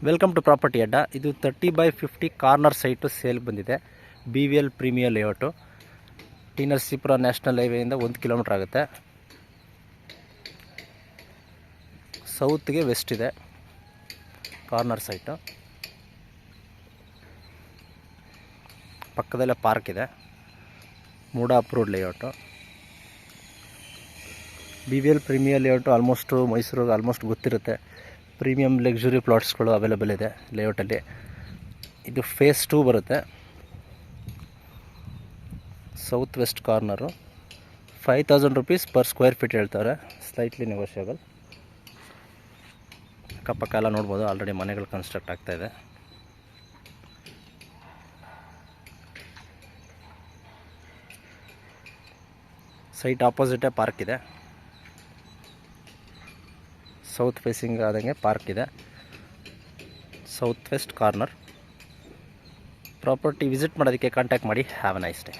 Welcome to property ಅಡ್ಡ. ಇದು 30/50 corner site sale ಬಂದಿದೆ. BVL premier layout. T Narasipura national ಹೈವೇಯಿಂದ 1 ಕಿಲೋಮೀಟ್ರ್ ಆಗುತ್ತೆ. ಸೌತ್ಗೆ ವೆಸ್ಟ್ ಇದೆ ಕಾರ್ನರ್ ಸೈಟು. ಪಕ್ಕದಲ್ಲೇ ಪಾರ್ಕ್ ಇದೆ. MUDA approved layout. BVL premier layout almost ಮೈಸೂರಿಗೆ ಆಲ್ಮೋಸ್ಟ್ ಗೊತ್ತಿರುತ್ತೆ. ಪ್ರೀಮಿಯಂ ಲಕ್ಸುರಿ ಪ್ಲಾಟ್ಸ್ಗಳು ಅವೈಲೇಬಲ್ ಇದೆ ಲೇಔಟಲ್ಲಿ. ಇದು ಫೇಸ್ 2 ಬರುತ್ತೆ. South west corner. 5000 rupees per square feet slightly. ಸ್ಲೈಟ್ಲಿ ನೆಗೋಷಿಯಬಲ್. ಅಕ್ಕಪಕ್ಕ ಎಲ್ಲ ನೋಡ್ಬೋದು, ಆಲ್ರೆಡಿ ಮನೆಗಳು ಕನ್ಸ್ಟ್ರಕ್ಟ್ ಆಗ್ತಾಯಿದೆ. ಸೈಟ್ ಆಪೋಸಿಟೇ ಪಾರ್ಕ್ ಇದೆ. ಸೌತ್ ಫೇಸಿಂಗ್ ಆದಂಗೆ ಪಾರ್ಕ್ ಇದೆ. South west corner. Property visit ಮಾಡೋದಕ್ಕೆ ಕಾಂಟ್ಯಾಕ್ಟ್ ಮಾಡಿ. Have a nice day.